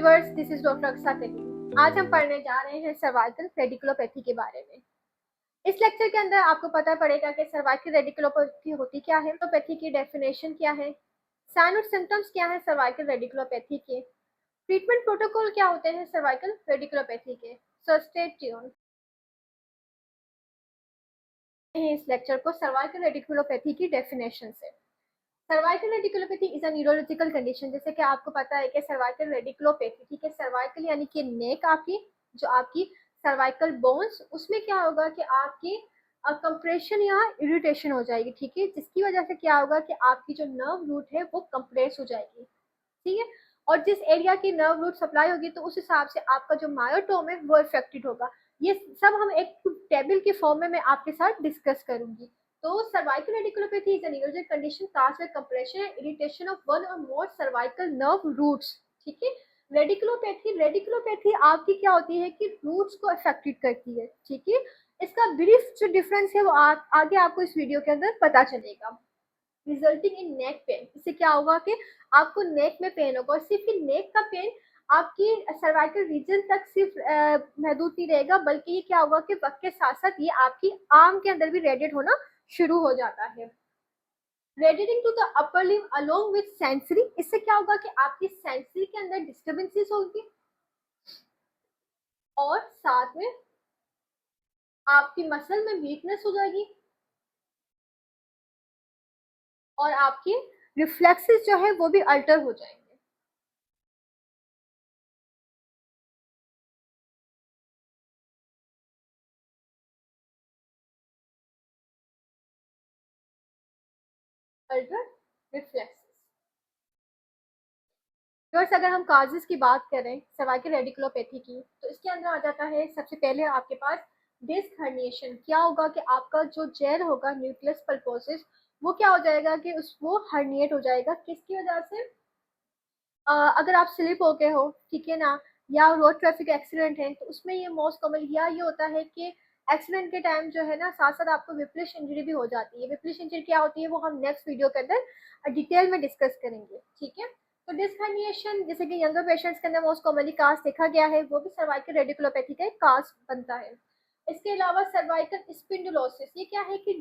Viewers, this is doctor Aqsa Karim. आज हम पढ़ने जा रहे हैं सर्वाइकल रेडिकुलोपैथी के बारे में। इस लेक्चर के अंदर आपको पता पड़ेगा कि सर्वाइकल रेडिकुलोपैथी होती क्या है, रेडिकुलोपैथी की डेफिनेशन क्या है, साइन और सिम्टम्स क्या है सर्वाइकल रेडिकुलोपैथी के, ट्रीटमेंट प्रोटोकॉल क्या होते हैं सर्वाइकल रेडिकुलोपैथी के। So stay tune. इस लेक्चर को सर्वाइकल रेडिकुलोपैथी की डेफिनेशन से। Cervical radiculopathy is a neurological condition. जैसे कि आपको पता है कि सर्वाइकल रेडिकुलोपैथी, ठीक है, सर्वाइकल यानी कि नेक, आपकी जो आपकी सर्वाइकल बोन्स, उसमें क्या होगा कि आपकी कंप्रेशन या इरिटेशन हो जाएगी, ठीक है, जिसकी वजह से क्या होगा कि आपकी जो नर्व रूट है वो कंप्रेस हो जाएगी, ठीक है। और जिस एरिया की नर्व रूट सप्लाई होगी तो उस हिसाब से आपका जो मायोटोम है वो इफेक्टेड होगा। ये सब हम एक टेबल के फॉर्म में मैं आपके साथ डिस्कस करूंगी। तो cervical radiculopathy is an neurological condition caused by compression and irritation of one और मोर सर्वाइकल नर्व रूट्स, ठीक है। रेडिकुलोपैथी आपकी क्या होती है कि रूट्स को अफेक्टेड करती है, ठीक है। इसका ब्रीफ जो डिफरेंस है वो आगे आपको इस वीडियो के अंदर पता चलेगा। रिजल्टिंग इन नेक पेन, इससे क्या होगा कि आपको नेक में पेन होगा, और सिर्फ नेक का पेन आपकी सर्वाइकल रीजन तक सिर्फ महदूद नहीं रहेगा, बल्कि ये क्या होगा कि वक्त के साथ साथ ये आपकी आर्म के अंदर भी रेडिएट होना शुरू हो जाता है। Radiating to the upper limb along with sensory, इससे क्या होगा कि आपकी सेंसरी के अंदर डिस्टर्बेंसेस होगी और साथ में आपकी मसल में वीकनेस हो जाएगी और आपकी रिफ्लेक्सेस जो है वो भी अल्टर हो जाएंगे। Alter reflexes. फ्रेंड्स, अगर हम काजेस की बात करें सर्वाइकल रेडिकुलोपैथी की, तो इसके अंदर आ जाता है सबसे पहले आपके पास डिस्क हर्निएशन। क्या होगा कि आपका जो जेल होगा न्यूक्लियस पल्पोसिस, वो क्या हो जाएगा कि उस वो हर्निएट हो जाएगा। किसकी वजह से? अगर आप स्लिप हो गए हो, ठीक है ना, या रोड ट्रैफिक एक्सीडेंट है, तो उसमें ये मोस्ट कॉमन या ये होता है कि एक्सीडेंट के टाइम जो है ना, साथ साथ आपको विप्लिश इंजरी भी हो जाती है। विप्लिश इंजरी क्या होती है वो हम नेक्स्ट वीडियो के अंदर डिटेल में डिस्कस करेंगे, ठीक है। तो डिस्क हर्निएशन जैसे कि यंगर पेशेंट्स के अंदर मोस्ट कॉमनली काज देखा गया है, वो भी सर्वाइकल रेडिकुलोपैथी का एक काज बनता है। इसके अलावा सर्वाइकल स्पिंडुलोसिस, ये क्या है कि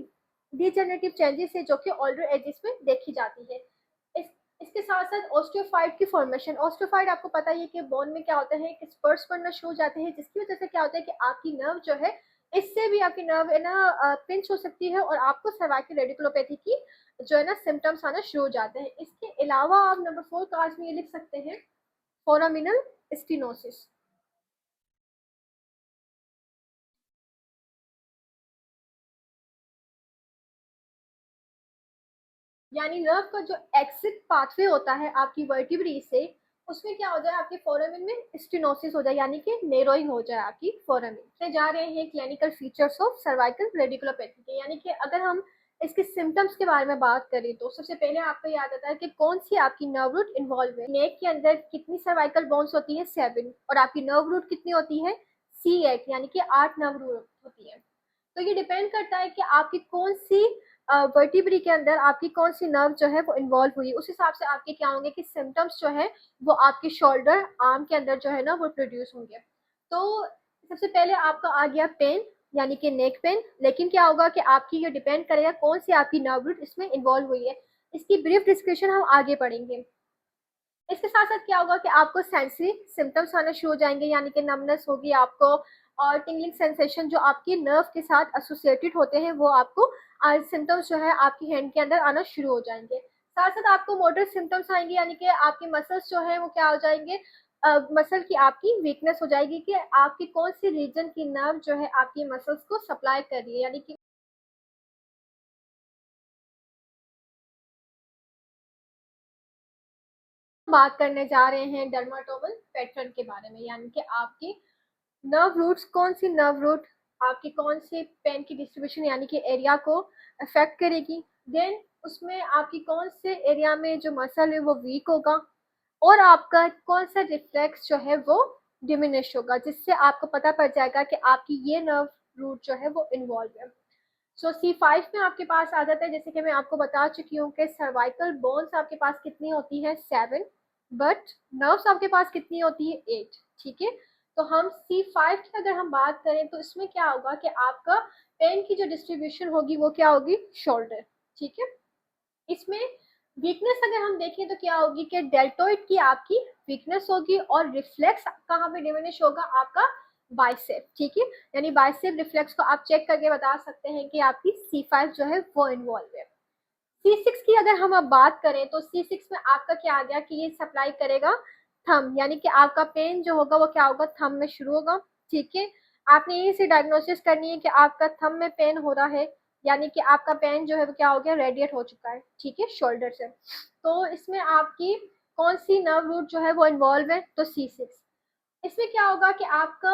डिजेनरेटिव चेंजेस है जो कि ओल्डर एजेस में देखी जाती है। इस इसके साथ साथ ऑस्टियोफाइट की फॉर्मेशन। ऑस्टियोफाइट आपको पता ही है कि बोन में क्या होता है कि स्पर्स पड़ना शुरू हो जाते हैं, जिसकी वजह से क्या होता है कि आपकी नर्व जो है, इससे भी आपकी नर्व है ना पिंच हो सकती है और आपको सर्वाइकल रेडिकुलोपैथी की जो है ना सिम्टम्स आना शुरू हो जाते हैं। इसके अलावा आप नंबर 4 क्लास में ये लिख सकते हैं फोरामिनल स्टिनोसिस, यानी नर्व का जो एक्सिट पाथवे होता है आपकी वर्टिब्री से, उसमें क्या हो जाए आपके फोरामिन में स्टिनोसिस हो जाए, यानी कि नेरोइंग हो जाए आपकी फोरामिन से। जा रहे हैं clinical features of cervical radiculopathy के, यानी कि अगर हम इसके सिम्टम्स के बारे में बात करें तो सबसे पहले आपको याद आता है कि कौन सी आपकी नर्व रूट इन्वॉल्व है। नेक के अंदर कितनी सर्वाइकल बोन्स होती है? 7। और आपकी नर्व रूट कितनी होती है? C8, यानी कि 8 नर्व रूट होती है। तो ये डिपेंड करता है कि आपकी कौन सी वर्टिब्री के अंदर आपकी कौन सी नर्व जो है वो इन्वॉल्व हुई, उस हिसाब से आपके क्या होंगे कि सिम्टम्स जो है वो आपके शोल्डर आर्म के अंदर जो है ना वो प्रोड्यूस होंगे। तो सबसे पहले आपका आ गया पेन, यानी कि नेक पेन। लेकिन क्या होगा कि आपकी ये डिपेंड करेगा कौन सी आपकी नर्व रूट इसमें इन्वॉल्व हुई है। इसकी ब्रीफ डिस्क्रिप्शन हम आगे पढ़ेंगे। इसके साथ साथ क्या होगा कि आपको सेंसरी सिम्टम्स आना शुरू हो जाएंगे, यानी कि नमनेस होगी आपको, और टिंगलिंग सेंसेशन जो आपकी नर्व के साथ एसोसिएटेड होते हैं वो आपको सिम्टम्स जो है आपकी हैंड के अंदर आना शुरू हो जाएंगे। साथ साथ आपको मोटर सिम्टम्स आएंगे, यानी कि आपकी मसल्स जो है वो क्या हो जाएंगे, मसल की आपकी वीकनेस हो जाएगी कि आपकी कौन सी रीजन की नर्व जो है आपकी मसल्स को सप्लाई कर रही है, यानी कि बात करने जा रहे हैं डर्माटोमल पैटर्न के बारे में, यानी कि आपकी नर्व रूट्स, कौन सी नर्व रूट आपकी कौन से पेन की डिस्ट्रीब्यूशन यानी कि एरिया को अफेक्ट करेगी। देन उसमें आपकी कौन से एरिया में जो मसल है वो वीक होगा, और आपका कौन सा रिफ्लेक्स जो है वो डिमिनिश होगा, जिससे आपको पता पड़ जाएगा कि आपकी ये नर्व रूट जो है वो इन्वॉल्व है। सो C5 में आपके पास आ जाता है, जैसे कि मैं आपको बता चुकी हूँ कि सर्वाइकल बोन्स आपके पास कितनी होती है? 7। बट नर्व्स आपके पास कितनी होती है, 8। ठीक है, तो हम C5 की अगर हम बात करें तो इसमें क्या होगा कि आपका पेन की जो डिस्ट्रीब्यूशन होगी वो क्या होगी, शोल्डर। ठीक है, इसमें वीकनेस अगर हम देखें तो क्या होगी कि डेल्टोइड की आपकी वीकनेस होगी और रिफ्लेक्स कहाँ पे डिमिनिश होगा, आपका बाइसेप। ठीक है, यानी बाइसेप रिफ्लेक्स को आप चेक करके बता सकते हैं कि आपकी C5 जो है वो इन्वॉल्व है। C6 की अगर हम अब बात करें तो C6 में आपका क्या आ गया कि ये सप्लाई करेगा थंब, यानी कि आपका पेन जो होगा वो क्या होगा, थंब में शुरू होगा। ठीक है, आपने यही से डायग्नोसिस करनी है कि आपका थंब में पेन हो रहा है, यानी कि आपका पेन जो है वो क्या हो गया, रेडिएट हो चुका है। ठीक है, शोल्डर से। तो इसमें आपकी कौन सी नर्व रूट जो है वो इन्वॉल्व है, तो C6। इसमें क्या होगा कि आपका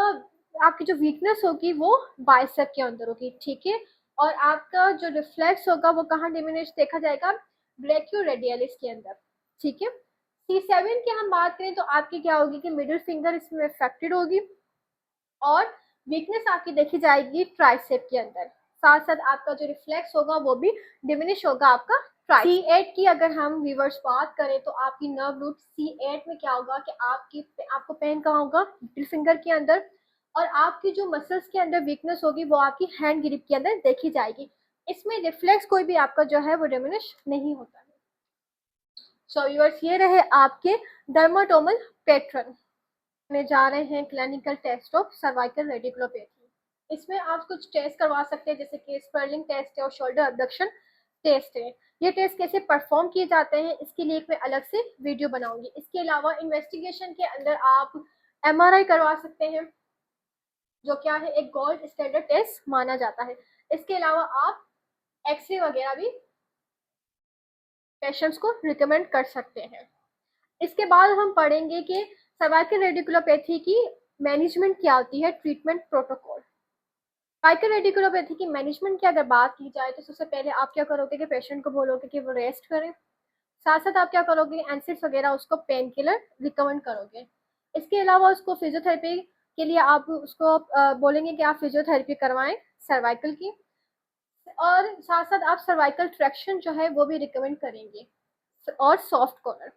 आपकी जो वीकनेस होगी वो बाइसेप के अंदर होगी। ठीक है, और आपका जो रिफ्लेक्स होगा वो कहाँ डिमिनिश देखा जाएगा, ब्रेकियोरेडियलिस के अंदर। ठीक है, C7 की हम बात करें तो आपकी क्या होगी कि मिडिल फिंगर इसमें अफेक्टेड होगी और वीकनेस आपकी देखी जाएगी ट्राइसेप के अंदर। साथ साथ आपका जो रिफ्लेक्स होगा वो भी डिमिनिश होगा आपका C8 की अगर हम व्यूवर्स बात करें तो आपकी नर्व रूट C8 में क्या होगा कि आपको पेन कहाँ होगा, मिडिल फिंगर के अंदर, और आपकी जो मसल्स के अंदर वीकनेस होगी वो आपकी हैंड ग्रिप के अंदर देखी जाएगी। इसमें रिफ्लेक्स कोई भी आपका जो है वो डिमिनिश नहीं होता है। सो व्यूअर्स, ये रहे आपके डर्माटोमल पैटर्न में जा रहे हैं clinical test of cervical radiculopathy. इसमें आप कुछ टेस्ट करवा सकते हैं जैसे कि स्पर्लिंग टेस्ट है और शोल्डर अबडक्शन टेस्ट है। ये टेस्ट कैसे परफॉर्म किए जाते हैं इसके लिए एक मैं अलग से वीडियो बनाऊंगी। इसके अलावा इन्वेस्टिगेशन के अंदर आप MRI करवा सकते हैं, जो क्या है एक गोल्ड स्टैंडर्ड टेस्ट माना जाता है। इसके अलावा आप एक्सरे वगैरह भी पेशेंट्स को रिकमेंड कर सकते हैं। इसके बाद हम पढ़ेंगे कि सर्वाइकल रेडिकुलोपैथी की मैनेजमेंट क्या होती है, ट्रीटमेंट प्रोटोकॉल। सर्वाइकल रेडिकुलोपैथी की मैनेजमेंट की अगर बात की जाए तो सबसे पहले आप क्या करोगे कि पेशेंट को बोलोगे कि वो रेस्ट करें। साथ साथ आप क्या करोगे, एंसिड्स वगैरह उसको पेन किलर रिकमेंड करोगे। इसके अलावा उसको फिजियोथेरेपी के लिए आप उसको बोलेंगे कि आप फिजियोथेरेपी करवाएं सर्वाइकल की, और साथ साथ आप सर्वाइकल ट्रैक्शन जो है वो भी रिकमेंड करेंगे और सॉफ्ट कॉर्नर।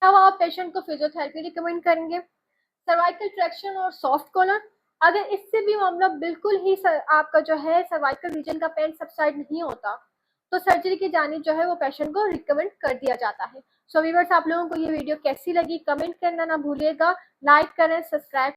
अब आप पेशेंट को फिजियोथेरेपी रिकमेंड करेंगे, सर्वाइकल ट्रैक्शन और सॉफ्ट कॉलर। अगर इससे भी मामला बिल्कुल ही आपका जो है सर्वाइकल रीजन का पेन सबसाइड नहीं होता तो सर्जरी की जानी जो है वो पेशेंट को रिकमेंड कर दिया जाता है। सो व्यूअर्स, आप लोगों को ये वीडियो कैसी लगी कमेंट करना ना भूलिएगा, लाइक करें, सब्सक्राइब